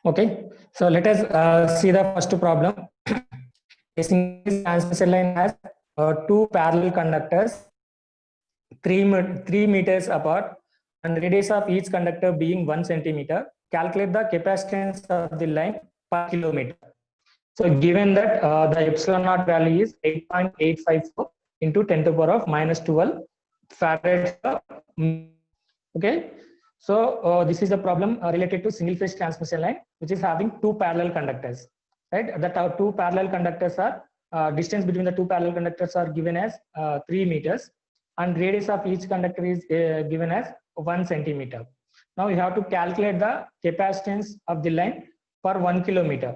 Okay, so let us see the first problem. A single transmission line has two parallel conductors 3 meters apart and radius of each conductor being 1 centimeter. Calculate the capacitance of the line per kilometer. So given that the epsilon naught value is 8.854 into 10 to the power of minus 12 farads per meter. Okay, so this is a problem related to single phase transmission line which is having two parallel conductors, right? That our two parallel conductors are distance between the two parallel conductors are given as 3 meters and radius of each conductor is given as 1 centimeter. Now you have to calculate the capacitance of the line per 1 kilometer,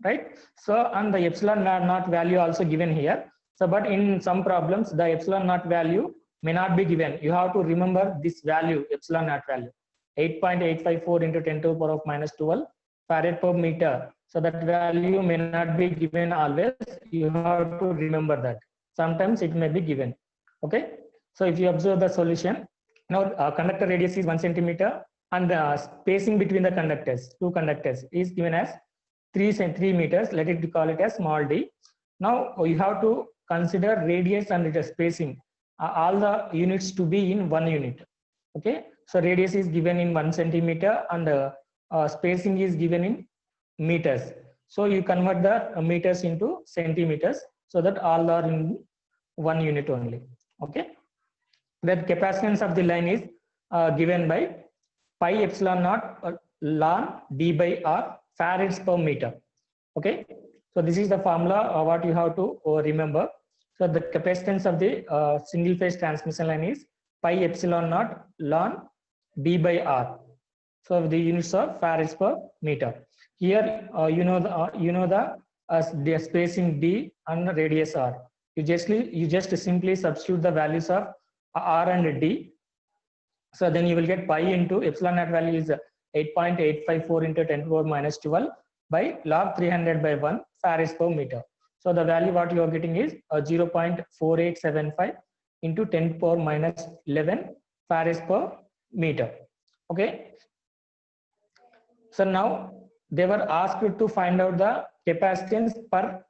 right? So and the epsilon naught value also given here. So but in some problems the epsilon naught value may not be given. You have to remember this value, epsilon naught value, 8.854 into 10 to the power of minus 12 farad per meter. So that value may not be given always. You have to remember that. Sometimes it may be given. Okay. So if you observe the solution, now conductor radius is 1 centimeter and the spacing between the conductors, two conductors, is given as 3 meters. Let it call it as small d. Now you have to consider radius and the spacing. All the units to be in 1 unit. Okay, so radius is given in 1 centimeter and spacing is given in meters. So you convert the meters into centimeters so that all are in 1 unit only. Okay, the capacitance of the line is given by pi epsilon naught ln d by r farads per meter. Okay, so this is the formula what you have to remember. So the capacitance of the single phase transmission line is pi epsilon naught ln d by r. So the units are farads per meter. Here you know the spacing d and radius r. You just simply substitute the values of r and d. So then you will get pi into epsilon naught value is 8.854 into 10 to the power minus 12 by log 300 by 1 farads per meter. So the value what you are getting is 0.4875 into 10 to the power minus 11 farads per meter. Okay. So now they were asked to find out the capacitance per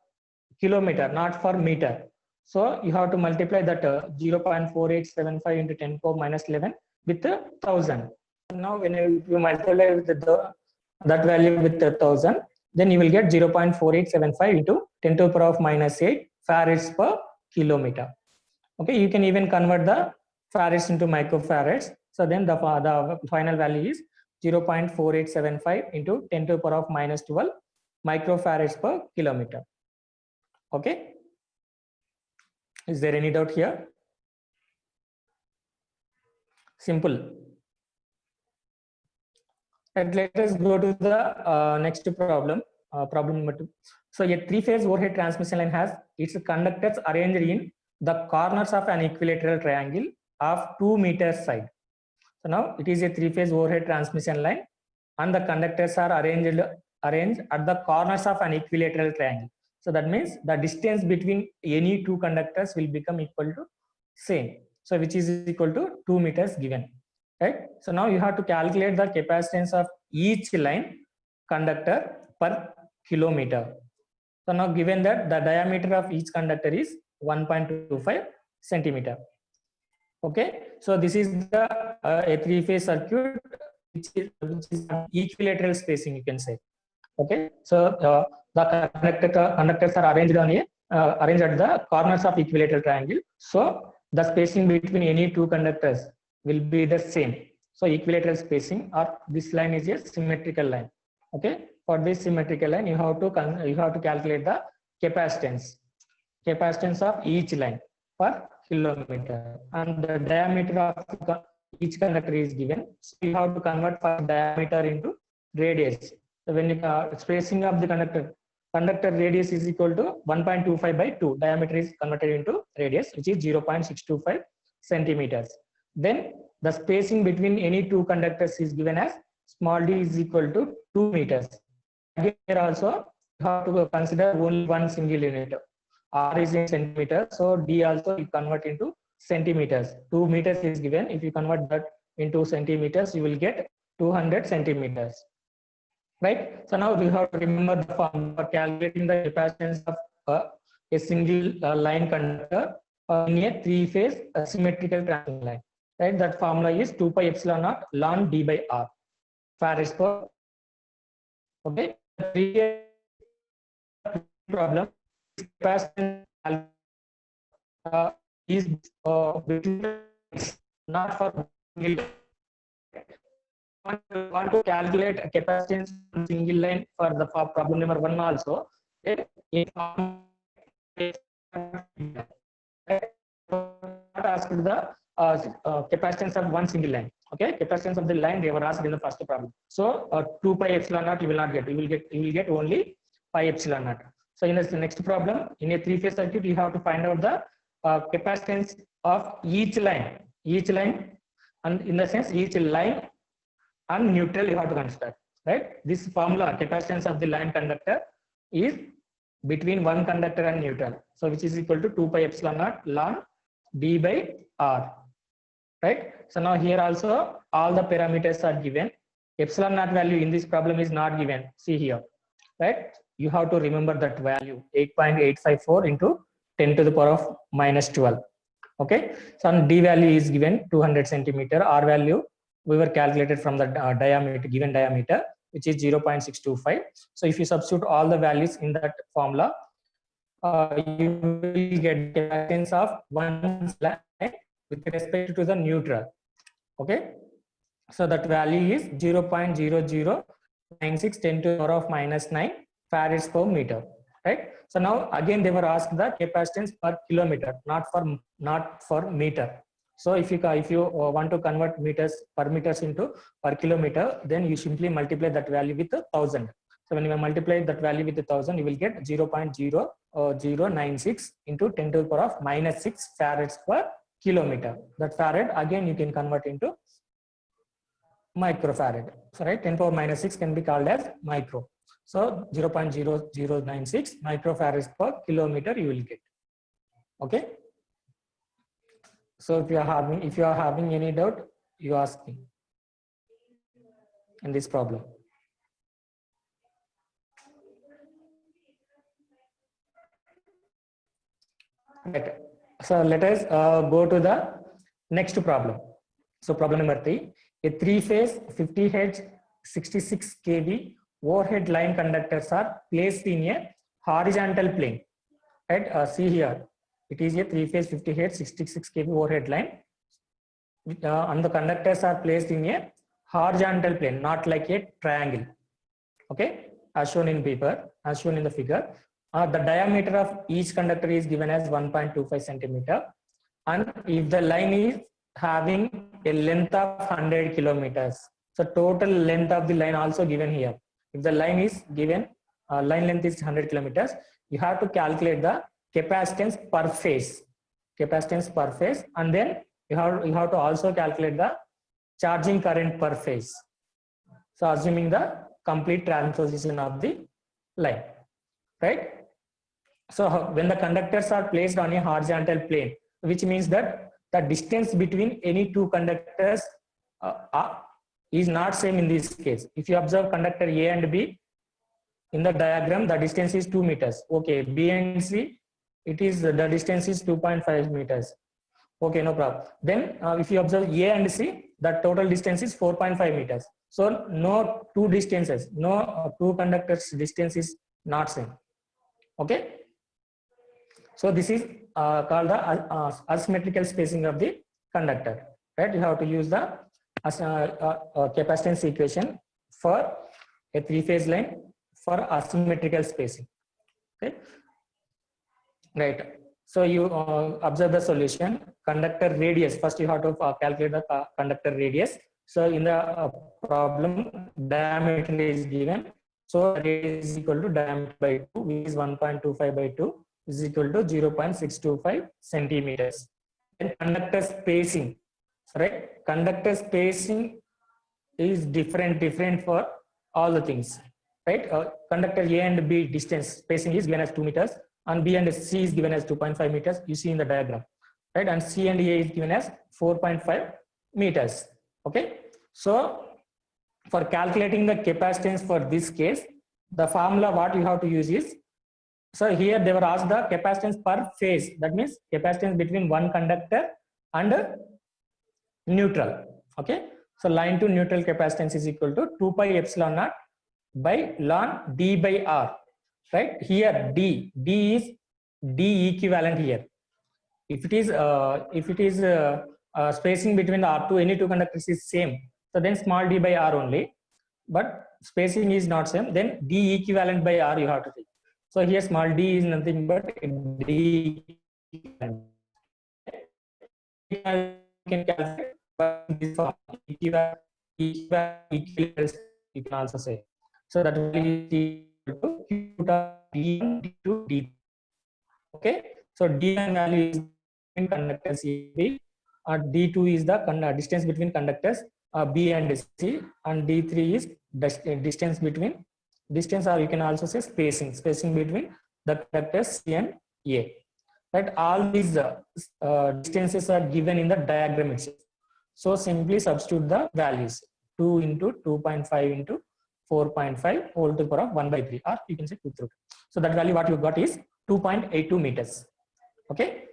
kilometer, not per meter. So you have to multiply that 0.4875 into 10 to the power minus 11 with 1000. Now when you multiply with that value with 1000, then you will get 0.4875 into 10 to the power of minus 8 farads per kilometer. Okay, you can even convert the farads into microfarads. So then the final value is 0.4875 into 10 to the power of minus 12 microfarads per kilometer. Okay, is there any doubt here? Simple. And let us go to the next problem, problem number 2. So a three-phase overhead transmission line has its conductors arranged in the corners of an equilateral triangle of 2 meters side. So now it is a three-phase overhead transmission line and the conductors are arranged at the corners of an equilateral triangle. So that means the distance between any two conductors will become equal to same. So which is equal to 2 meters given. Right. So now you have to calculate the capacitance of each line conductor per kilometer. So now given that the diameter of each conductor is 1.25 centimeter. Okay. So this is the a three-phase circuit which is equilateral spacing, you can say. Okay. So the conductors are arranged at the corners of equilateral triangle. So the spacing between any two conductors will be the same. So equilateral spacing, or this line is a symmetrical line. Okay, for this symmetrical line you have to calculate the capacitance of each line per kilometer, and the diameter of each conductor is given. So you have to convert for diameter into radius. So when you spacing of the conductor radius is equal to 1.25 by 2, diameter is converted into radius, which is 0.625 centimeters. Then the spacing between any two conductors is given as small d is equal to 2 meters. Here also you have to consider only one single unit. R is in centimeters, so d also you convert into centimeters. 2 meters is given. If you convert that into centimeters, you will get 200 centimeters. right? So now we have to remember the formula for calculating the capacitance of a single line conductor in a three-phase symmetrical transmission line, right? That formula is 2 pi epsilon naught ln d by r farads per. Okay, problem capacitance is between not for single. Want to calculate a capacitance on single line for the problem number 1 also. Not asked the capacitance of one single line. Okay, capacitance of the line they were asked in the first problem. So 2 pi epsilon naught you will not get. You will get only pi epsilon naught. So in the next problem, in a three-phase circuit, you have to find out the capacitance of each line, and in the sense each line and neutral you have to consider, right? This formula capacitance of the line conductor is between one conductor and neutral, so which is equal to 2 pi epsilon naught ln d by r, right? So now here also all the parameters are given. Epsilon naught value in this problem is not given, see here, right? You have to remember that value 8.854 into 10 to the power of minus 12. Okay, so d value is given 200 centimeter, r value we were calculated from the diameter, given diameter, which is 0.625. So if you substitute all the values in that formula, you will get capacitance of one line with respect to the neutral. Okay, so that value is 0.0096 10 to the power of minus 9 farads per meter, right? So now again they were asked the capacitance per kilometer, not for meter. So if you want to convert per meters into per kilometer, then you simply multiply that value with 1000. So when you multiply that value with 1000, you will get 0.0096 into 10 to the power of minus 6 farads per kilometer. That farad again you can convert into microfarad. So right, 10 power minus 6 can be called as micro. So 0.0096 microfarads per kilometer you will get. Okay. So if you are having any doubt, you ask me in this problem. Right. So let us go to the next problem. So problem number 3, a three-phase 50 Hz 66 kV overhead line conductors are placed in a horizontal plane. Right, see here, it is a three-phase 50 Hz 66 kV overhead line, and the conductors are placed in a horizontal plane, not like a triangle. Okay, as shown in paper, as shown in the figure. The diameter of each conductor is given as 1.25 centimeter, and if the line is having a length of 100 kilometers, so total length of the line also given here. If the line is given, line length is 100 kilometers, you have to calculate the capacitance per phase, and then you have to also calculate the charging current per phase. So assuming the complete transposition of the line, right? So when the conductors are placed on a horizontal plane, which means that the distance between any two conductors is not same in this case. If you observe conductor A and B in the diagram, the distance is 2 meters. Okay, B and C, the distance is 2.5 meters. Okay, no problem. Then if you observe A and C, the total distance is 4.5 meters. So no two distances, no two conductors distance is not same. Okay, so this is called the asymmetrical spacing of the conductor, right? You have to use the capacitance equation for a three-phase line for asymmetrical spacing. Okay, right? So you observe the solution. Conductor radius, first you have to calculate the conductor radius. So in the problem, diameter is given, so radius is equal to diameter by 2, which is 1.25 by 2 is equal to 0.625 centimeters. And conductor spacing, right? Conductor spacing is different for all the things, right? Conductor A and B distance spacing is given as 2 meters, and B and C is given as 2.5 meters. You see in the diagram, right? And C and A is given as 4.5 meters. Okay, so for calculating the capacitance for this case, the formula what you have to use is, so here they were asked the capacitance per phase. That means capacitance between one conductor and neutral. Okay. So line to neutral capacitance is equal to 2 pi epsilon naught by ln D by R. Right. Here D is D equivalent here. If it is spacing between the R2, any two conductors is same, so then small d by R only. But spacing is not same, then D equivalent by R you have to take. So here small d is nothing but D equivalent. You can calculate this form, equivalence you can also say. So that will be equal to Q D to D. Okay. So D1 value is between conductors B, D2 is the distance between conductors B and C, and D3 is distance between, distance, or you can also say spacing between the conductors C and A. Right, all these distances are given in the diagram itself. So simply substitute the values, 2 into 2.5 into 4.5 whole to the power of 1 by 3, or you can say 2 through. So that value what you got is 2.82 meters. Okay,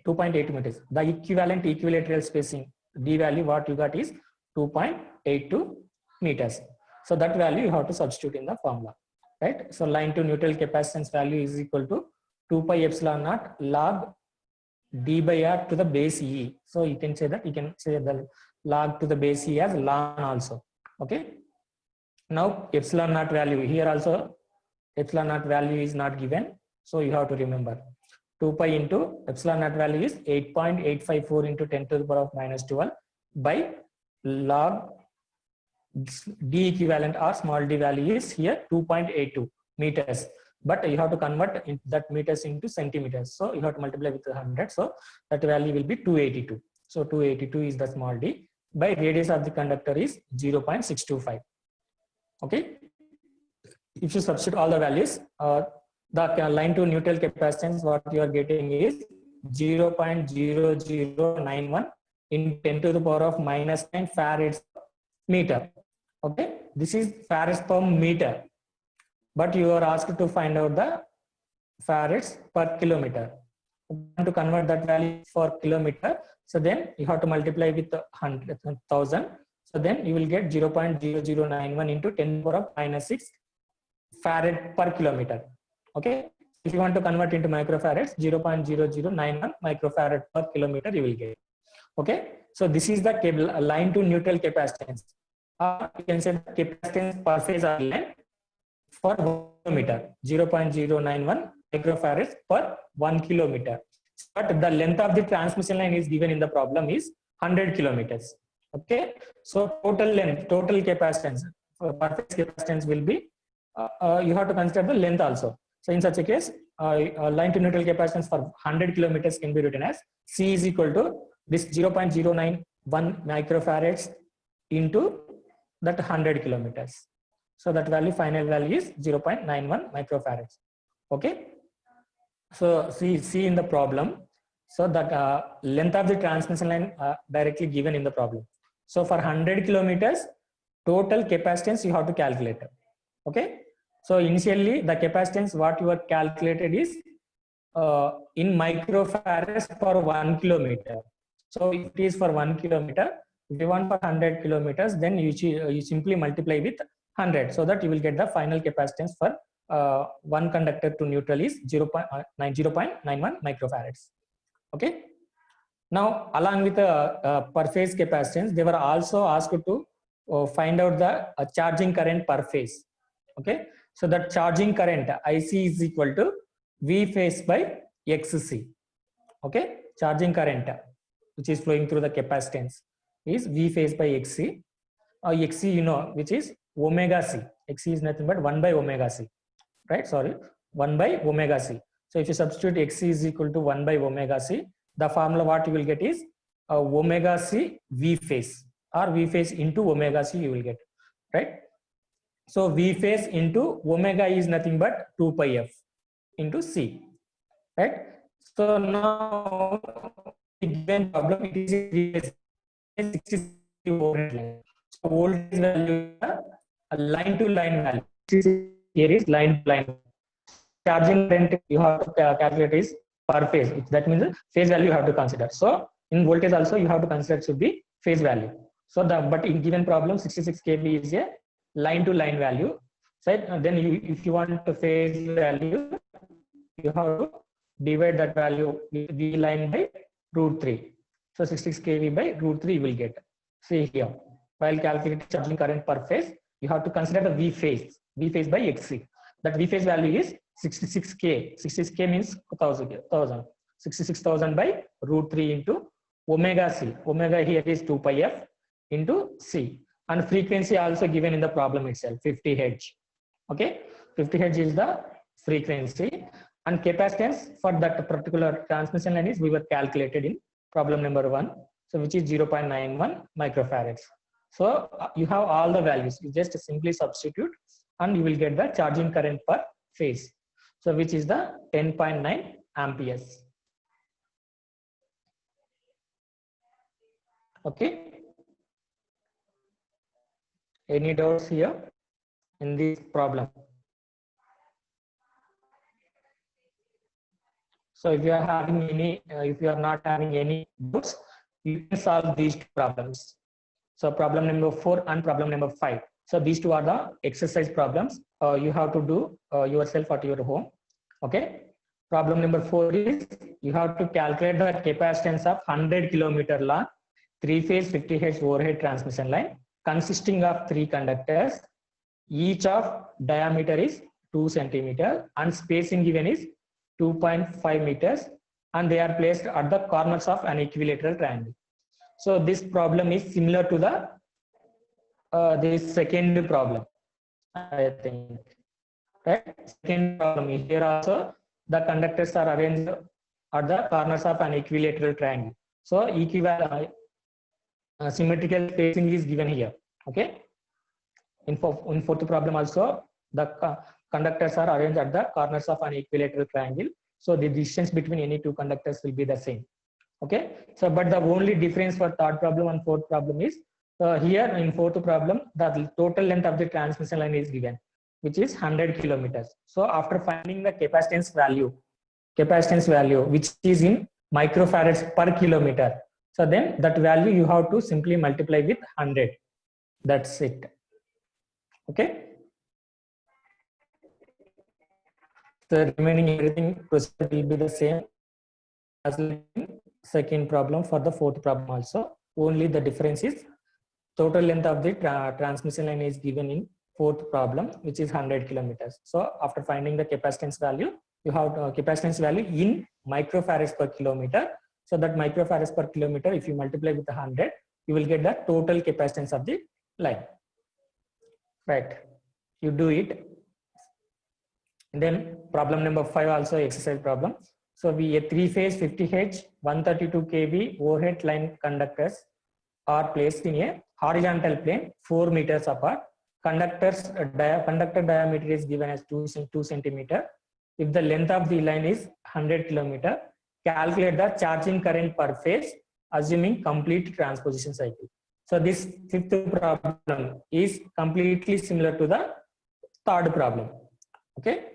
2.82 meters. The equivalent equilateral spacing D value what you got is 2.82 meters. So that value you have to substitute in the formula. Right. So line to neutral capacitance value is equal to 2 pi epsilon naught log D by R to the base E. So you can say that, you can say the log to the base E as ln also. Okay. Now epsilon naught value, here also epsilon naught value is not given. So you have to remember 2 pi into epsilon naught value is 8.854 into 10 to the power of minus 12 by log D equivalent or small d value is here 2.82 meters. But you have to convert that meters into centimeters. So you have to multiply with 100. So that value will be 282. So 282 is the small d by radius of the conductor is 0.625. Okay. If you substitute all the values, the line to neutral capacitance what you are getting is 0.0091 in 10 to the power of minus 9 farads meter. Okay. This is farads per meter. But you are asked to find out the farads per kilometer. To convert that value for kilometer, so then you have to multiply with 100,000. So then you will get 0.0091 into 10 to the power of minus 6 farad per kilometer. Okay. If you want to convert into microfarads, 0.0091 microfarad per kilometer you will get. Okay. So this is the line to neutral capacitance. You can say the capacitance per phase or line for 1 kilometer, 0.091 microfarads per 1 kilometer. But the length of the transmission line is given in the problem is 100 kilometers. Okay. So total length, total capacitance, per phase capacitance will be, you have to consider the length also. So in such a case, line to neutral capacitance for 100 kilometers can be written as C is equal to this 0.091 microfarads into that 100 kilometers. So that value, final value is 0.91 microfarads. Okay. So see in the problem. So that length of the transmission line directly given in the problem. So for 100 kilometers, total capacitance you have to calculate. Okay. So initially the capacitance what you are calculated is in microfarads per 1 kilometer. So if it is for 1 kilometer, if you want for 100 kilometers, then you simply multiply with 100, so that you will get the final capacitance for one conductor to neutral is 0.91 microfarads. Okay. Now along with the per phase capacitance, they were also asked to find out the charging current per phase. Okay. So that charging current IC is equal to V phase by XC. Okay. Charging current which is flowing through the capacitance is V phase by XC. XC you know which is omega C. XC is nothing but 1 by omega C. Right. Sorry. 1 by omega C. So if you substitute XC is equal to 1 by omega C, the formula what you will get is omega C V phase, or V phase into omega C you will get. Right. So V phase into omega is nothing but 2 pi F into C. Right. So now given problem it is 60 overhead line. So voltage value is a line to line value. Here is line to line. Charging current you have to calculate is per phase. That means phase value you have to consider. So in voltage also you have to consider should be phase value. So but in given problem 66 kV is a line to line value. So then if you want the phase value, you have to divide that value with V line by √3. So 66 kV by √3 you will get. See here, while calculating charging current per phase, you have to consider the V phase by XC. That V phase value is 66K. 66K means 1000. 66,000 by √3 into omega C. Omega here is 2 pi f into C. And frequency also given in the problem itself, 50 Hz. Okay, 50 Hz is the frequency. And capacitance for that particular transmission line is we were calculated in problem number 1. So which is 0.91 microfarads. So you have all the values. You just simply substitute and you will get the charging current per phase. So which is the 10.9 amperes. Okay. Any doubts here in this problem? So if you are having any, if you are not having any doubts, you can solve these two problems. So problem number 4 and problem number 5. So these two are the exercise problems. You have to do yourself at your home. Okay. Problem number 4 is you have to calculate the capacitance of 100 kilometer long 3-phase 50 Hz overhead transmission line consisting of 3 conductors. Each of diameter is 2 centimeter and spacing given is 2.5 meters, and they are placed at the corners of an equilateral triangle. So this problem is similar to the this second problem, I think. Right? Second problem is here also the conductors are arranged at the corners of an equilateral triangle. So equivalent symmetrical spacing is given here. Okay. In fourth problem also the conductors are arranged at the corners of an equilateral triangle. So the distance between any two conductors will be the same. Okay. So but the only difference for third problem and fourth problem is here in fourth problem the total length of the transmission line is given, which is 100 kilometers. So after finding the capacitance value which is in microfarads per kilometer, so then that value you have to simply multiply with 100. That's it. Okay. The remaining everything procedure will be the same as in second problem for the fourth problem also. Only the difference is total length of the transmission line is given in fourth problem, which is 100 kilometers. So after finding the capacitance value, you have capacitance value in microfarads per kilometer. So that microfarads per kilometer, if you multiply with 100, you will get the total capacitance of the line. Right. You do it. And then problem number 5 also exercise problem. So we a 3-phase 50 Hz 132 kV overhead line conductors are placed in a horizontal plane 4 meters apart. Conductor diameter is given as 2 centimeter. If the length of the line is 100 kilometer, calculate the charging current per phase assuming complete transposition cycle. So this fifth problem is completely similar to the third problem. Okay.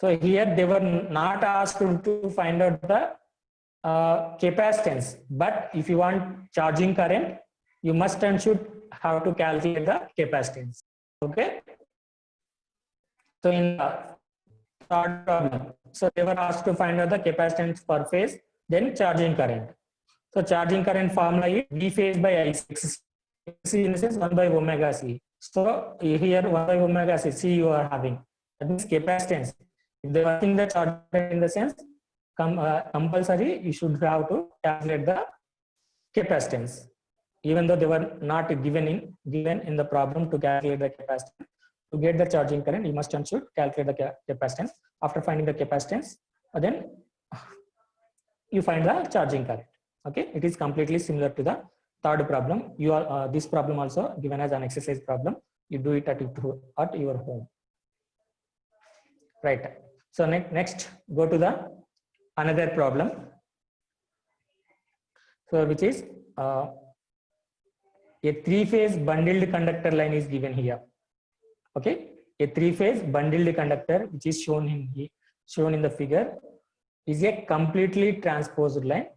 So here they were not asked to find out the capacitance, but if you want charging current, you must and should have to calculate the capacitance. Okay. So in the third problem, so they were asked to find out the capacitance per phase, then charging current. So charging current formula is V phase by I. C in the sense 1 by omega C. So here 1 by omega C you are having. That means capacitance. If they are in the charge in the sense compulsory, you should have to calculate the capacitance. Even though they were not given in the problem to calculate the capacitance. To get the charging current, you must and should calculate the capacitance. After finding the capacitance, then you find the charging current. Okay, it is completely similar to the third problem. You are this problem also given as an exercise problem. You do it at your home. Right. So next go to the another problem. So which is A three-phase bundled conductor line is given here. Okay, a three-phase bundled conductor, which is shown in the figure, is a completely transposed line,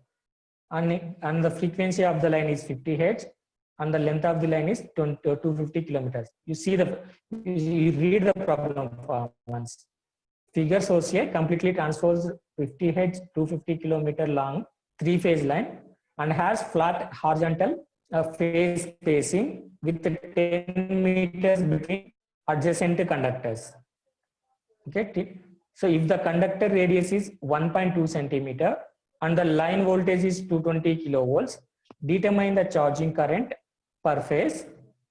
and the frequency of the line is 50 Hz, and the length of the line is 250 kilometers. You read the problem once. Figure shows a completely transposed 50 Hz, 250 kilometer long three-phase line, and has flat horizontal phase spacing with 10 meters between adjacent conductors. Okay, so if the conductor radius is 1.2 centimeter and the line voltage is 220 kilovolts, determine the charging current per phase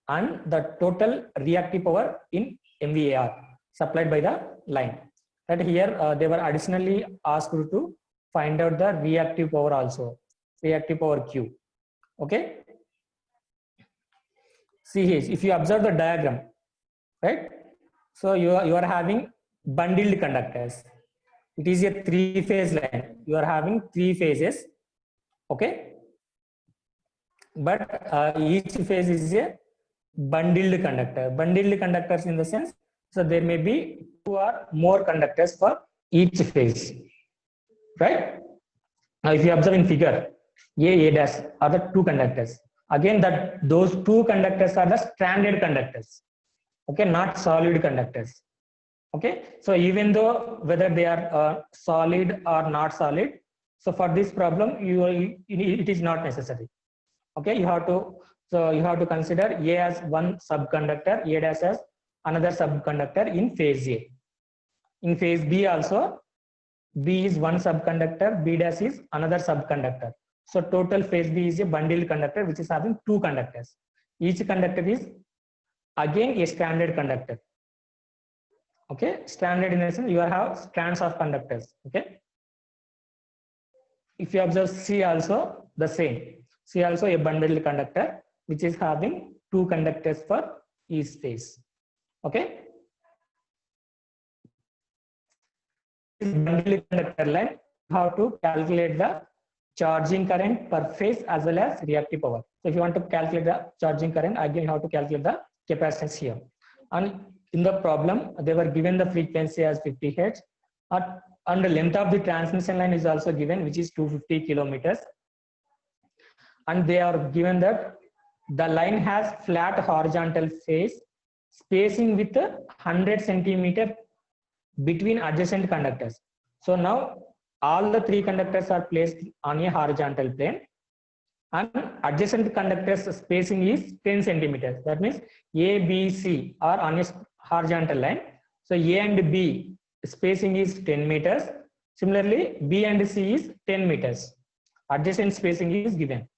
and the total reactive power in MVAR supplied by the line. That here they were additionally asked to find out the reactive power also, reactive power Q. Okay. See here, if you observe the diagram, right? So you are having bundled conductors. It is a three-phase line. You are having three phases. Okay. But each phase is a bundled conductor. Bundled conductors in the sense, so there may be two or more conductors for each phase, right? Now, if you observe in figure, A dash are the two conductors. Again, those two conductors are the stranded conductors. Okay, not solid conductors. Okay, so even though whether they are solid or not solid, so for this problem, it is not necessary. Okay, you have to consider A as one subconductor, A dash as another subconductor in phase A. In phase B also, B is one subconductor, B dash is another subconductor. So total phase B is a bundled conductor which is having two conductors. Each conductor is again a stranded conductor. Okay, stranded in the sense you have strands of conductors. Okay. If you observe C also the same. C also a bundled conductor which is having two conductors for each phase. Okay. This bundled conductor line, how to calculate the charging current per phase as well as reactive power. So if you want to calculate the charging current, again you have to calculate the capacitance here. And in the problem, they were given the frequency as 50 Hz, and the length of the transmission line is also given, which is 250 kilometers. And they are given that the line has flat horizontal phase spacing with 100 centimeter between adjacent conductors. So now all the three conductors are placed on a horizontal plane, and adjacent conductors spacing is 10 centimeters. That means A, B, C are on a horizontal line. So A and B spacing is 10 meters. Similarly, B and C is 10 meters. Adjacent spacing is given.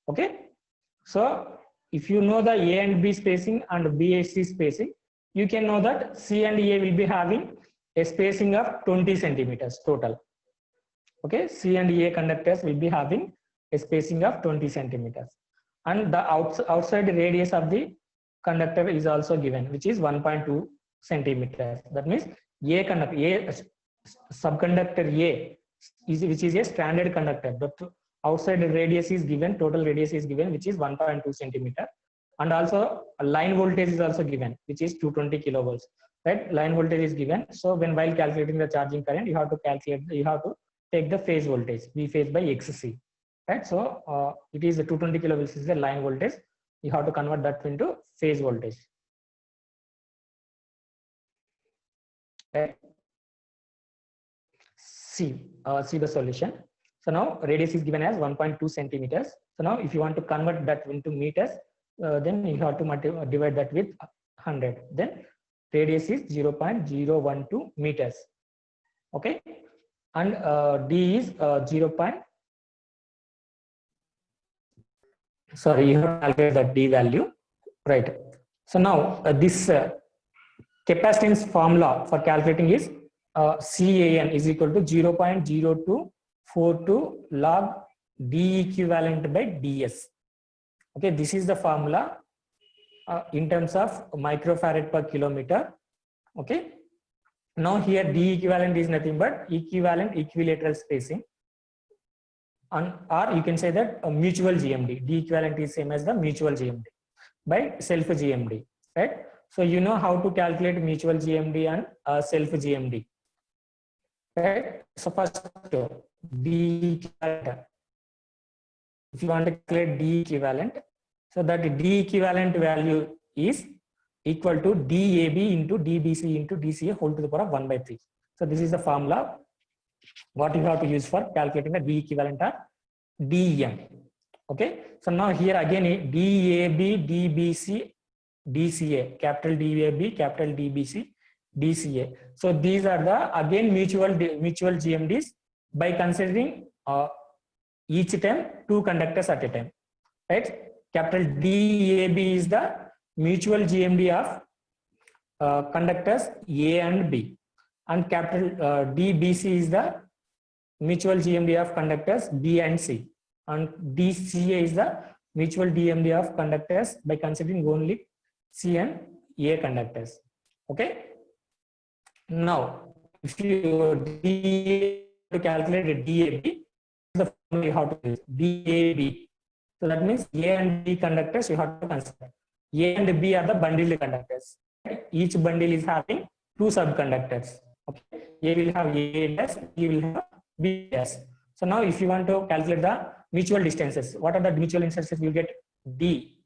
Okay. So if you know the A and B spacing and B and C spacing, you can know that C and A will be having a spacing of 20 centimeters total. Okay, C and A conductors will be having a spacing of 20 centimeters, and the outside radius of the conductor is also given, which is 1.2 centimeters. That means subconductor A which is a stranded conductor. The outside radius is given, total radius is given, which is 1.2 centimeter, and also a line voltage is also given, which is 220 kilovolts. Right, line voltage is given. So while calculating the charging current, you have to take the phase voltage, V phase by XC. Right, so it is a 220 kilovolts is the line voltage. You have to convert that into phase voltage. Right. See the solution. So now radius is given as 1.2 centimeters. So now if you want to convert that into meters, then you have to divide that with 100. Then radius is 0.012 meters. Okay, and D is 0. Sorry, you have to calculate the D value, right? So now this capacitance formula for calculating is CAN is equal to 0.0242 log D equivalent by DS. Okay, this is the formula in terms of microfarad per kilometer. Okay, now here D equivalent is nothing but equivalent equilateral spacing, or you can say that a mutual GMD. D equivalent is same as the mutual GMD. by self GMD, right? So you know how to calculate mutual GMD and self GMD, right? So first, D equivalent. If you want to calculate D equivalent, so that D equivalent value is equal to DAB into DBC into DCA whole to the power of 1 by 3. So this is the formula what you have to use for calculating the D equivalent or DEM. Okay, so now here again DAB, DBC, DCA, capital DAB, capital DBC, DCA. So these are the again mutual GMDs by considering each time 2 conductors at a time, right? Capital DAB is the mutual GMD of conductors A and B, and capital DBC is the mutual GMD of conductors B and C, and DCA is the mutual GMD of conductors by considering only C and A conductors. Okay. Now, if you to calculate DAB, the formula you have to use DAB. So that means A and B conductors you have to consider. A and B are the bundled conductors. Each bundle is having 2 subconductors. Okay. A will have A dash, B will have B dash. So now if you want to calculate the mutual distances, what are the mutual distances? You get D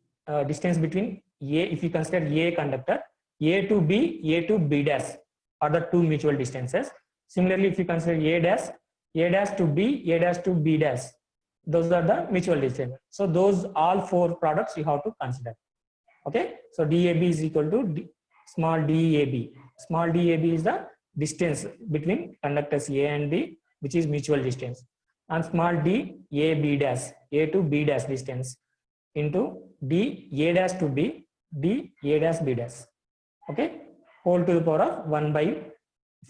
distance between A, if you consider A conductor, A to B dash are the 2 mutual distances. Similarly, if you consider A dash to B dash, those are the mutual distances. So those all 4 products you have to consider. Okay, so DAB is equal to small DAB. Small DAB is the distance between conductors A and B, which is mutual distance, and small d AB dash, A to B dash distance into D A dash to B, D A dash B dash. Okay, whole to the power of 1 by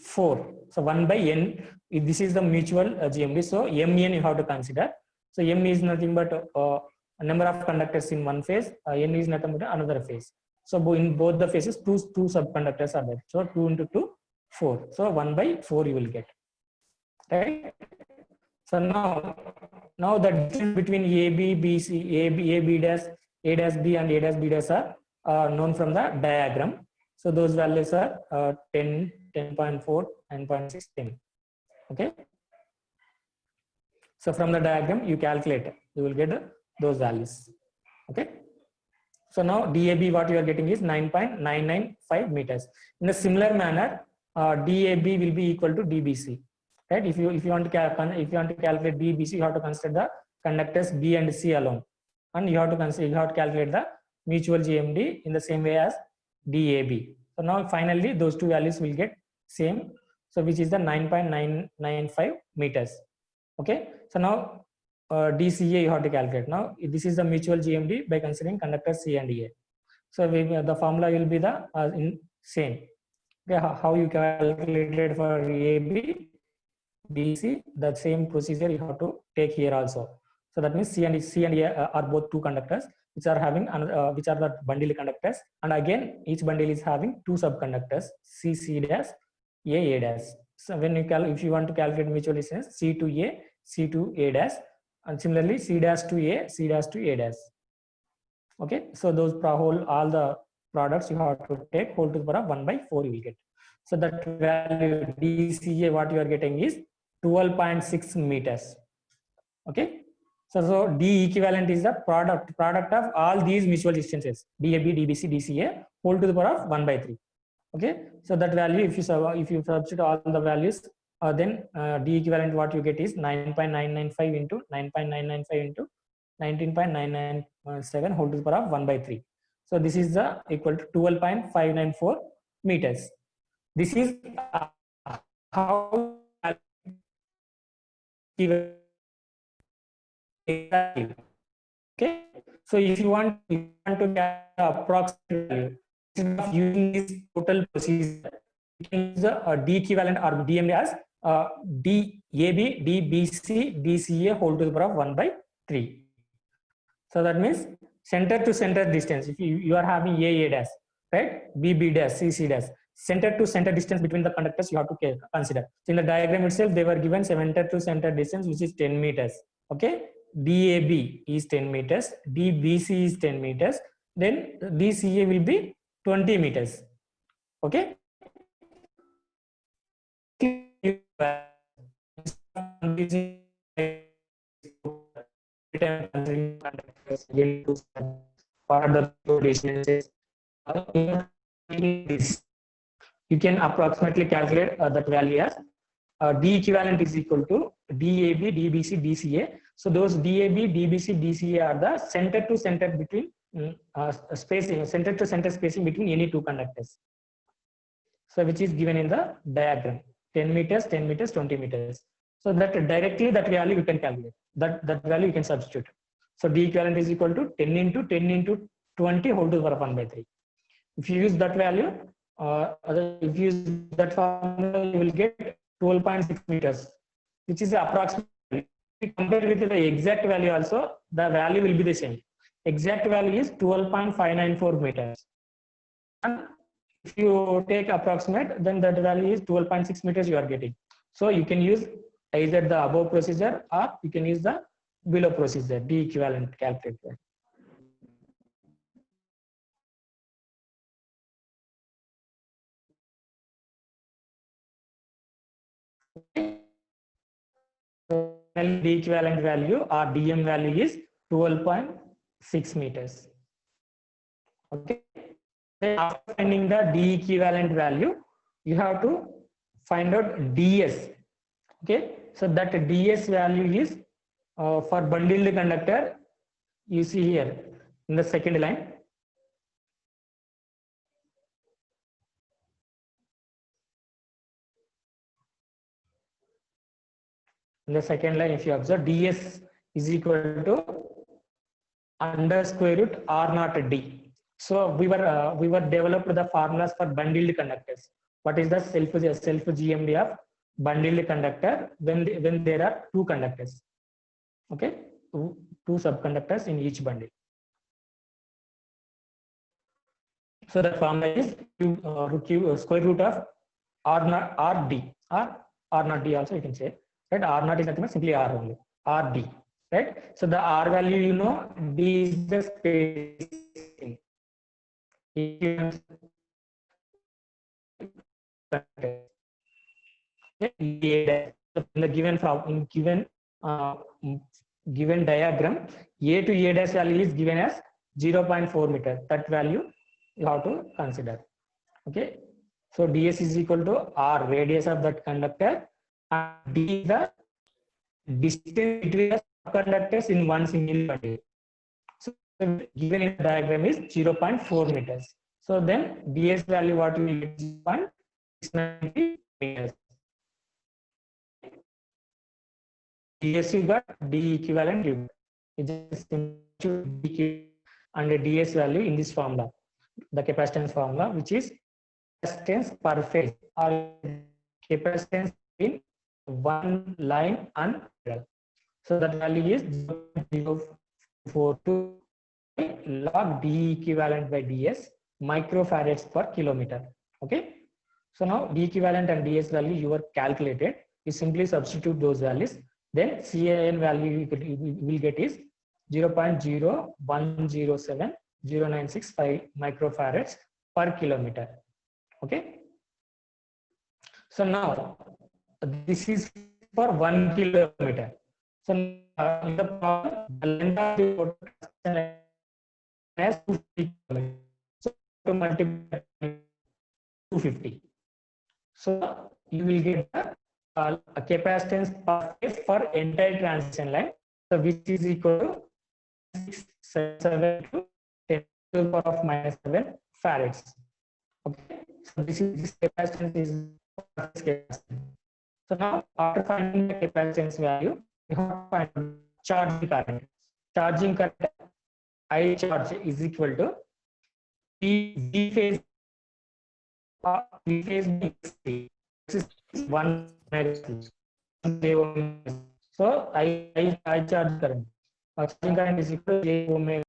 4. So 1 by n, this is the mutual GMD. So MN you have to consider. So M is nothing but a number of conductors in one phase. N is nothing but another phase. So in both the phases, two subconductors are there. So 2 into 2, 4. So 1 by 4 you will get. Right. So now the difference between AB, BC, AB dash, A dash B and A dash B dash are known from the diagram. So those values are 10, 10.4, 9.6, 10. Okay. So from the diagram you calculate, you will get those values. Okay. So now DAB what you are getting is 9.995 meters. In a similar manner, DAB will be equal to DBC. Right? If you want to calculate DBC, you have to consider the conductors B and C alone, and you have to calculate the mutual GMD in the same way as DAB. So now finally those 2 values will get same. So which is the 9.995 meters. Okay. So now DCA you have to calculate. Now this is the mutual GMD by considering conductors C and A. So the formula will be the same. Okay. How you calculated for AB, BC, the same procedure you have to take here also. So that means C and A are both 2 conductors which are having which are the bundle conductors, and again each bundle is having 2 subconductors, C dash, A dash. So when you if you want to calculate mutual distance, C to A, C to A dash, and similarly C dash to A, C dash to A dash. Okay, so those all the products you have to take whole to the power of 1 by 4 you will get. So that value DCA what you are getting is 12.6 meters. Okay. So D equivalent is the product of all these mutual distances, DAB, DBC, DCA whole to the power of 1 by 3. Okay. So that value, if you substitute all the values, then D equivalent what you get is 9.995 into 9.995 into 19.997 whole to the power of 1 by 3. So this is the equal to 12.594 meters. This is how exactly. Okay, so if you want to get approximate value, instead of using this total procedure, you can use the D equivalent or DMD as DAB, DBC, DCA whole to the power of 1 by 3. So that means center to center distance. If you are having A dash, right, B dash, C dash, center to center distance between the conductors you have to consider. So in the diagram itself, they were given center to center distance, which is 10 meters. Okay, DAB is 10 meters, DBC is 10 meters, then DCA will be 20 meters. Okay. What are the distances? You can approximately calculate that value as D equivalent is equal to DAB, DBC, DCA. So those DAB, DBC, DCA are the center to center between spacing, center to center spacing between any two conductors. So which is given in the diagram, 10 meters, 10 meters, 20 meters. So that directly that value you can calculate. That value you can substitute. So D equivalent is equal to 10 into 10 into 20 whole to the power of 1 by 3. If you use that value, if you use that formula, you will get 12.6 meters, which is approximately. Compared with the exact value also, the value will be the same. Exact value is 12.594 meters. And if you take approximate, then that value is 12.6 meters you are getting. So you can use either the above procedure or you can use the below procedure, D equivalent calculator. So the equivalent value or DM value is 12.6 meters. Okay. Then after finding the D equivalent value, you have to find out DS. Okay. So that DS value is for bundled conductor. You see here in the second line. In the second line, if you observe, DS is equal to under square root R naught D. So we were developed the formulas for bundled conductors. What is the self GMD of bundled conductor when there are two conductors? Okay, two subconductors in each bundle. So the formula is square root of R naught RD or R naught D also you can say. Right, R naught is nothing but simply R only, RD. Right, so the R value you know, D is the spacing. In the given diagram, A to A dash value is given as 0.4 meter. That value you have to consider. Okay, so ds is equal to R, radius of that conductor, and D is the distance between the conductors in one single bundle. So given in the diagram is 0.4 meters. So then ds value what we get is 0.690 meters. ds you got, D equivalent you got. It's just and the ds value in this formula, the capacitance formula, which is capacitance per phase or capacitance in one line and middle. So that value is 0.042 log D equivalent by ds microfarads per kilometer. Okay. So now D equivalent and ds value you are calculated. You simply substitute those values. Then CAN value you will get is 0.0107096 microfarads per kilometer. Okay. So now this is for 1 kilometer. So in the problem, the length of the total as 250 kilometers. So to multiply 250. So you will get a capacitance per phase for entire transition line. So which is equal to 677 to 10 to the power of minus 7 farads. Okay. So this capacitance is capacitance. So now after finding the capacitance value, we have to find charging current. Charging current I charge is equal to V phase V phase This is 1 megajoule. So I charge current. Charging current is equal to J omega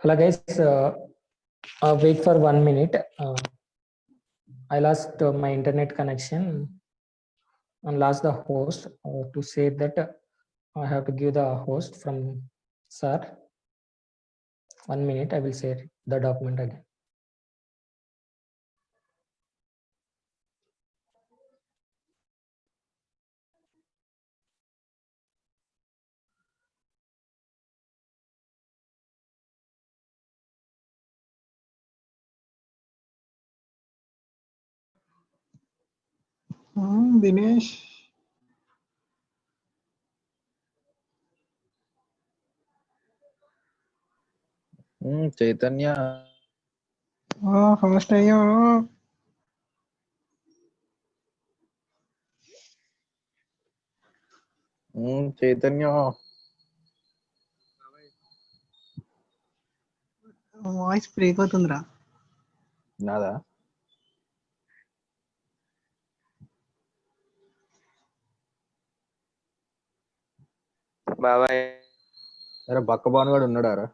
Hello guys, wait for 1 minute. I lost my internet connection and lost the host. To say that, I have to give the host from sir. 1 minute, I will share the document again. Dinesh. Chaitanya. Host అయ్యో. Chaitanya. Voice break అవుతుందిరా. నాదా? బాబాయ్ అరే బక్క భానుగాడు ఉన్నాడారా?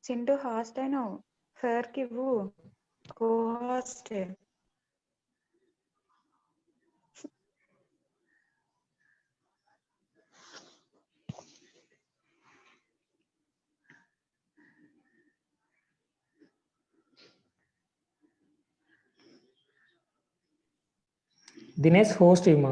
Chintu host అయినావు sir కి ఇవ్వు కో host. Dinesh host him.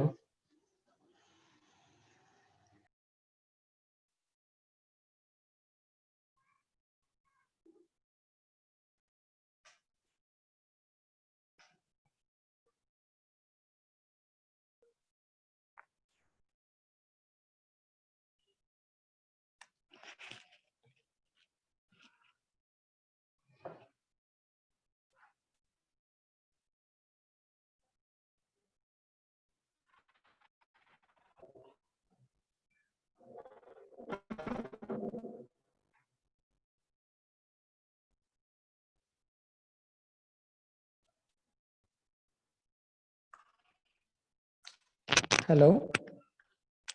Hello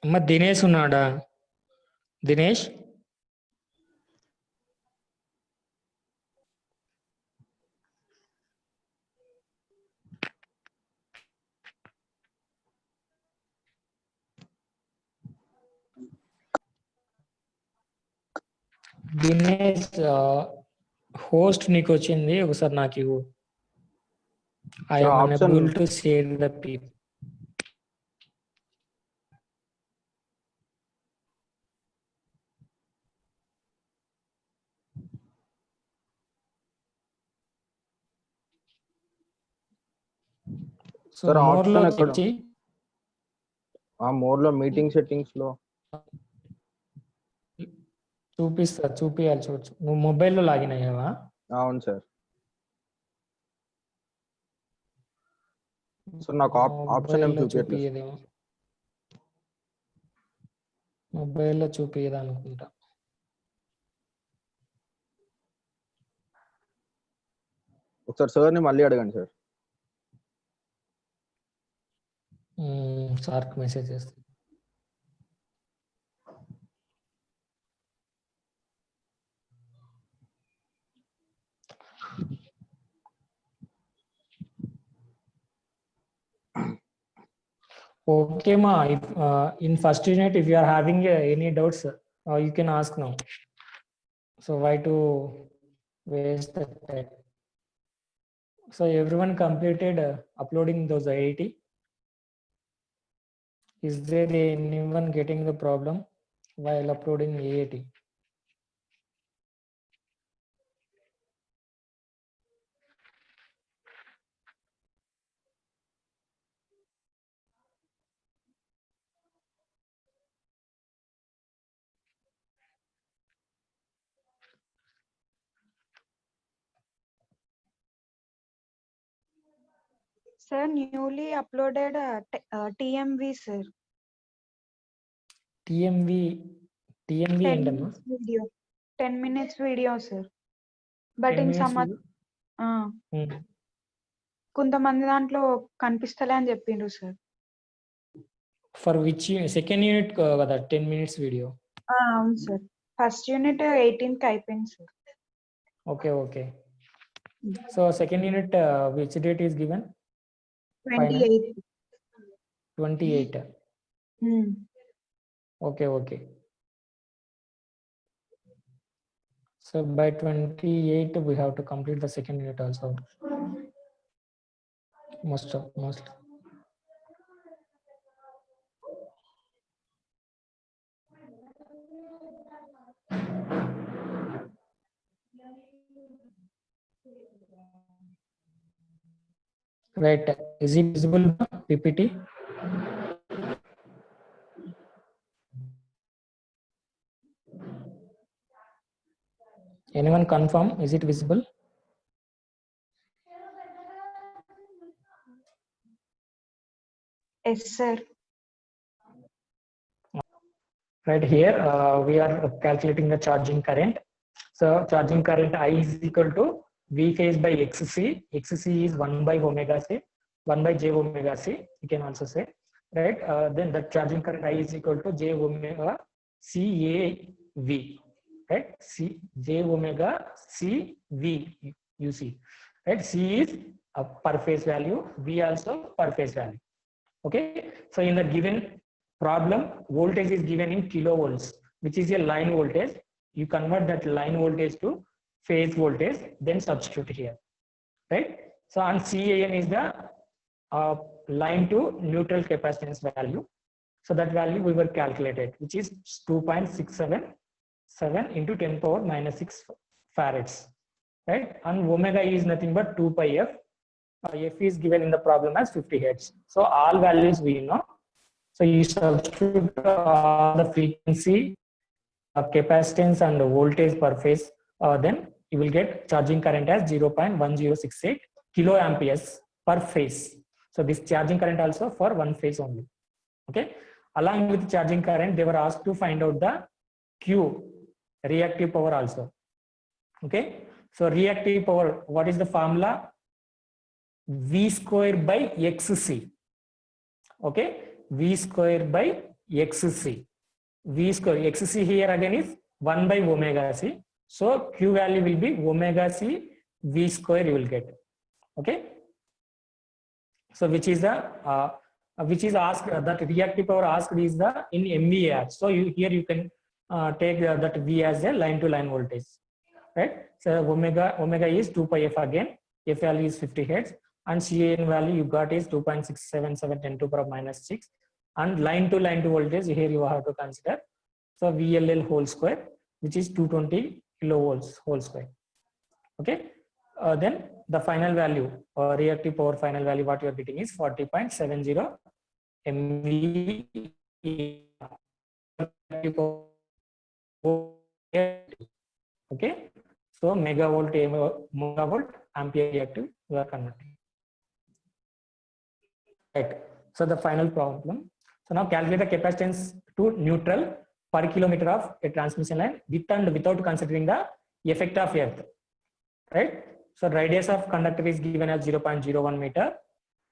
అమ్మ దినేష్ ఉన్నాడా? దినేష్ దినేష్ హోస్ట్ నీకు వచ్చింది, ఒకసారి నాకు ఇవ్వు. I Sir, am option- unable to share the people. So Sir, more లో option ఎక్కడ? వచ్చి మోర్ లో మీటింగ్ సెట్టింగ్స్ లో చూపియాలి చూడచ్చు. నువ్వు మొబైల్లో లాగిన్ అయ్యావా? అవును సార్. సార్ నాకు ఆప్షన్ ఏం చూపించట్లేదు. చూపియదేమో, మొబైల్లో చూపియదా అనుకుంటా. ఒకసారి సార్ని మళ్ళీ అడగండి సార్. సార్కి మెసేజ్ చేస్తా. Okay ma, if, in first unit if you are having any doubts, you can ask now. So why to waste the time? So everyone completed uploading those IIT. Is there anyone getting the problem while uploading IIT? Sir, newly uploaded TMV, sir. TMV 10 ఏంటమ్మా? minutes video. 10 minutes video, sir. But 10 in minutes some కొంతమంది దాంట్లో కనిపిస్తలే అని చెప్పిండ్రు sir. For which second unit కదా 10 minutes video? అవును sir. First unit 18 కి అయిపోయింది sir. Okay. So second unit, which date is given? 28. 28. Okay. So by 28 we have to complete the second unit also. Most. Right. Is it visible, PPT? Anyone confirm? Is it visible? Yes sir. Right here, we are calculating the charging current. So charging current I is equal to V phase by XC. XC is 1 by omega C, 1 by j omega C, you can also say, right? Then the charging current I is equal to j omega C A V, right? J omega C V, you see, right? C is a per phase value, V also per phase value. Okay, so in the given problem, voltage is given in kilovolts, which is a line voltage. You convert that line voltage to phase voltage, then substitute here, right? So on CAN is the line to neutral capacitance value. So that value we were calculated, which is 2.677 into 10 power minus 6 farads, right? And omega is nothing but 2 pi f. F is given in the problem as 50 hertz. So all values we know. So you substitute the frequency, capacitance and voltage per phase, then you will get charging current as 0.1068 kilo amperes per phase. So this charging current also for one phase only. Okay, along with charging current, they were asked to find out the Q, reactive power also. Okay, so reactive power, what is the formula? V square by XC. Okay, V square by XC. V square, XC here again is 1 by omega C. So Q value will be omega C V square you will get. Okay. So which is the which is asked, that reactive power asked is the in MVAR. So here you can take that V as a line to line voltage, right? So omega is 2 pi f again. F value is 50 hertz, and CAN value you got is 2.677 10 to the power minus 6. And line to voltage here you have to consider. So VLL whole square, which is 220 kilovolts whole square. Okay. Then the final value, reactive power final value, what you are getting is 40.70 MVA. Okay. So megavolt ampere reactive we are converting. Right. So the final problem. So now calculate the capacitance to neutral per kilometer of a transmission line with and without considering the effect of earth. Right. So radius of conductor is given as 0.01 meter,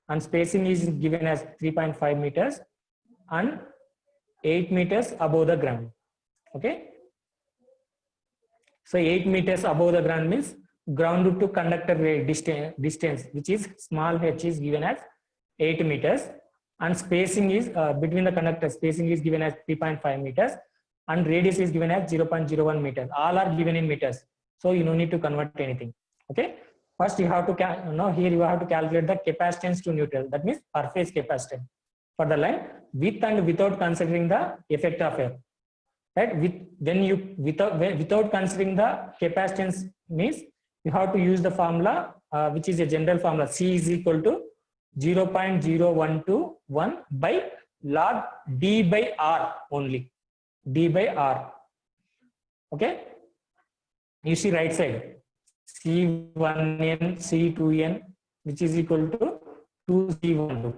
and spacing is given as 3.5 meters and 8 meters above the ground. Okay. So 8 meters above the ground means ground to conductor distance, which is small h, is given as 8 meters, and spacing is between the conductor spacing is given as 3.5 meters, and radius is given as 0.01 meters. All are given in meters, so you no need to convert anything. Okay, first you have to here you have to calculate the capacitance to neutral, that means per phase capacitance for the line with and without considering the effect of air, right? Without considering the capacitance means you have to use the formula which is a general formula. C is equal to 0.0121 by log D by R only. D by R. Okay. You see right side. C1n, C2n, which is equal to 2C12.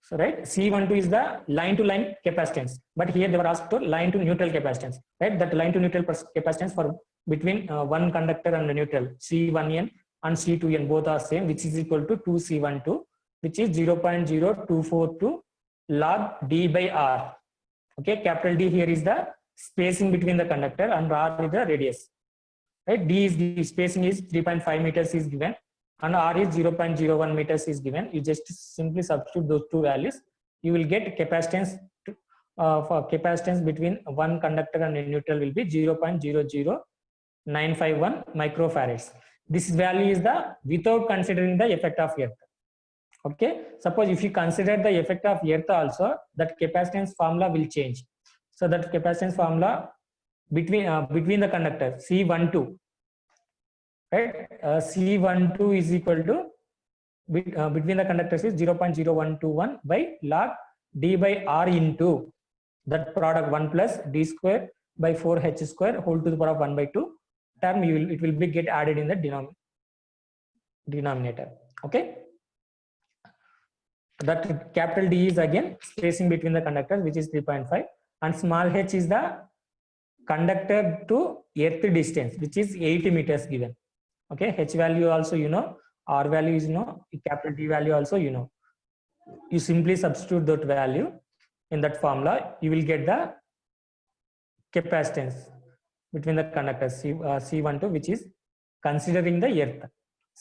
So right, C12 is the line to line capacitance, but here they were asked to line to neutral capacitance, right? That line to neutral capacitance for between one conductor and the neutral, C1n and C2n both are same, which is equal to 2C12, which is 0.0242 log D by R. Okay, capital D here is the spacing between the conductor and R is the radius. Right? D is the spacing is 3.5 meters is given and R is 0.01 meters is given. You just simply substitute those two values. You will get capacitance for capacitance between one conductor and a neutral will be 0.00951 microfarads. This value is the without considering the effect of earth. Okay, suppose if you consider the effect of earth also, that capacitance formula will change. So that capacitance formula between the conductor C12, right? C12 is equal to between the conductors is 0.0121 by log d by r into that product 1 plus d square by 4h square whole to the power of 1 by 2 term. It will be get added in the denominator. Okay. That capital D is again spacing between the conductors, which is 3.5, and small h is the conductor to earth distance, which is 80 meters given. Okay, h value also you know, r value is you know, capital D value also you know. You simply substitute that value in that formula, you will get the capacitance between the conductors C12, which is considering the earth.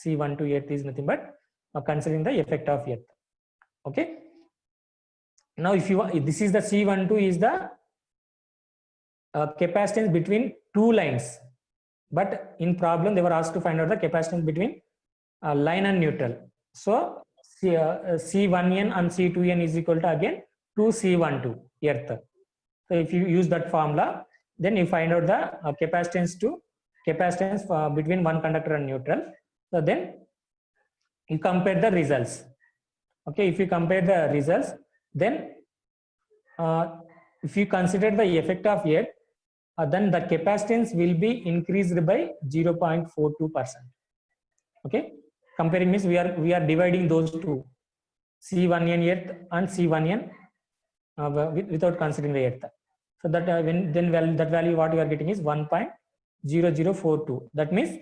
C12 earth is nothing but considering the effect of earth. Okay. Now, if this is the C12 is the capacitance between two lines, but in problem they were asked to find out the capacitance between line and neutral. So C1n and C2n is equal to again 2C12 earth. So if you use that formula, then you find out the capacitance between one conductor and neutral. So then you compare the results. Okay, if you compare the results, then if you consider the effect of earth, then the capacitance will be increased by 0.42%. Okay, comparing means we are dividing those two, C1n earth and C1n without considering the earth. So that that value what you are getting is 1.0042. That means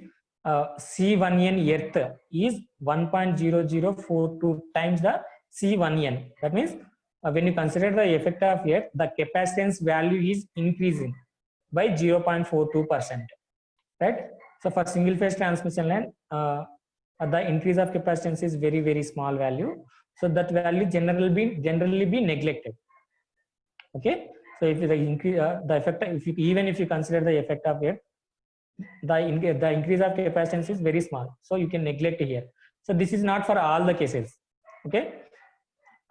C1n earth is 1.0042 times the C1n. That means when you consider the effect of earth, the capacitance value is increasing by 0.42%. Right? So for single phase transmission line, the increase of capacitance is very, very small value. So that value generally be neglected. Okay. So if the increase, the effect, even if you consider the effect of earth, the increase of capacitance is very small, so you can neglect here. So this is not for all the cases. Okay,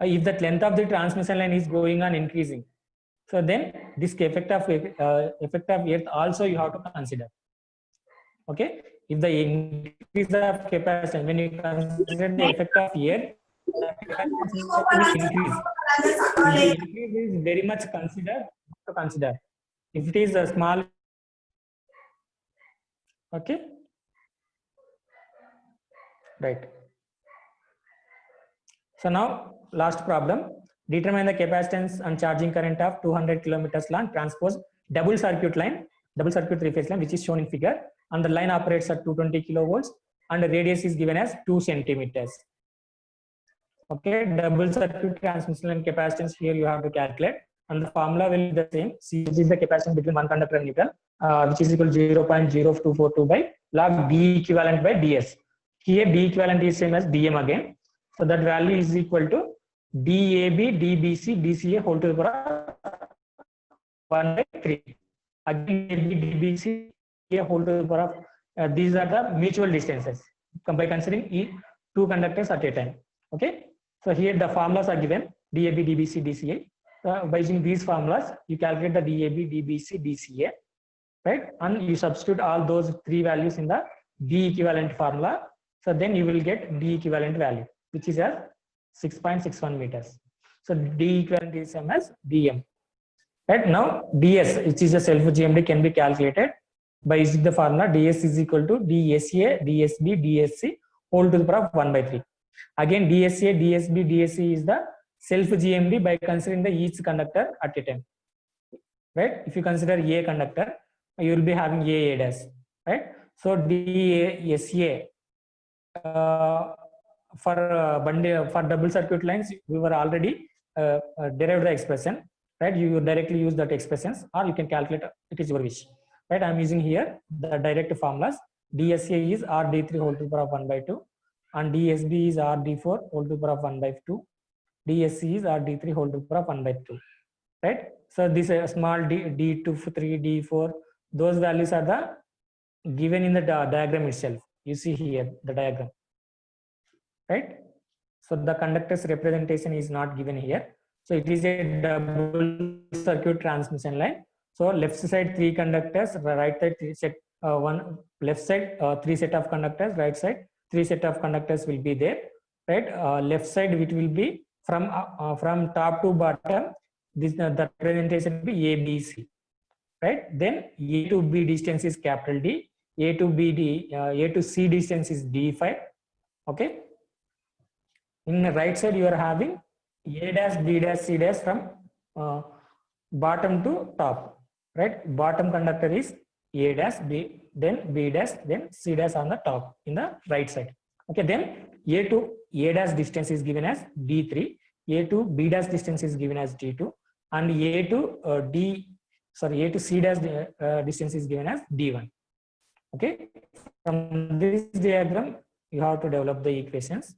if the length of the transmission line is going on increasing, so then this effect of earth also you have to consider. Okay, if the increase of capacitance, when you consider the effect of earth, the capacitance increase. The increase is very much to consider. If it is a small. Okay, right. So now last problem, determine the capacitance and charging current of 200 kilometers long transposed double circuit three-phase line, which is shown in figure, and the line operates at 220 kilovolts and the radius is given as 2 centimeters. Okay, double circuit transmission line capacitance here you have to calculate, and the formula will be the same. C is the capacitance between one conductor and neutral, which is equal to 0.0242 by log D equivalent by ds. Here D equivalent is same as dm again. So that value is equal to DAB, DBC, DCA whole to the power 1 by 3. Again, DAB, DBC whole to the power of these are the mutual distances by considering two conductors at a time. Okay. So here the formulas are given, DAB, DBC, DCA. By using these formulas, you calculate the DAB, DBC, DCA, right? And you substitute all those three values in the D equivalent formula. So then you will get D equivalent value, which is at 6.61 meters. So D equivalent is same as DM. Right now, DS, which is a self GMD, can be calculated by using the formula DS is equal to DSA, DSB, DSC whole to the power of 1 by 3. Again, DSA, DSB, DSC is the self GMD by considering the each conductor at a time. Right? If you consider A conductor, you will be having A dash. Right? So DSA for double circuit lines, we were already derived the expression. right? You directly use that expressions, or you can calculate, it is your wish, right? I'm using here the direct formulas. DSA is RD3 whole to the power of 1 by 2, and DSB is RD4 whole to the power of 1 by 2. DSC is RD3 whole to the power of 1 by 2, right? So this small d, D2, 3, D4, those values are the given in the diagram itself. You see here the diagram, right? So the conductor's representation is not given here. So it is a double circuit transmission line. So left side 3 conductors, right side 3 set, one left side 3 set of conductors, right side 3 set of conductors will be there, right? Left side it will be from top to bottom. This the representation will be A, B, C, right? Then A to B distance is capital D, A to A to C distance is D5, okay? In the right side, you are having A dash, B dash, C dash from bottom to top, right? Bottom conductor is A dash, B, then B dash, then C dash on the top in the right side. Okay, then A to A dash distance is given as D3, A to B dash distance is given as D2, and A to A to C dash distance is given as D1. Okay, from this diagram, you have to develop the equations.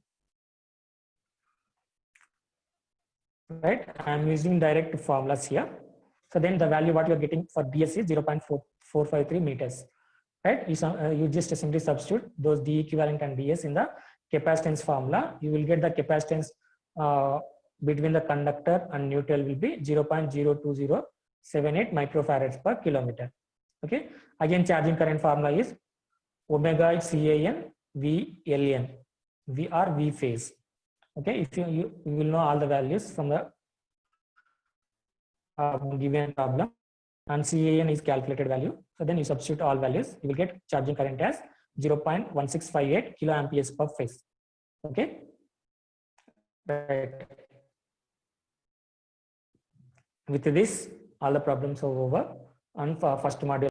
Right, I am using direct formulas here. So then the value what you are getting for DS is 0.453 meters, right? You just simply substitute those D equivalent and DS in the capacitance formula. You will get the capacitance between the conductor and neutral will be 0.02078 microfarads per kilometer. Okay, again charging current formula is omega CAN V LN, V or V phase. Okay, if you will know all the values from the given problem, and CAN is calculated value. So then you substitute all values, you will get charging current as 0.1658 kiloamperes per phase. Okay, right. With this, all the problems are over, and for first module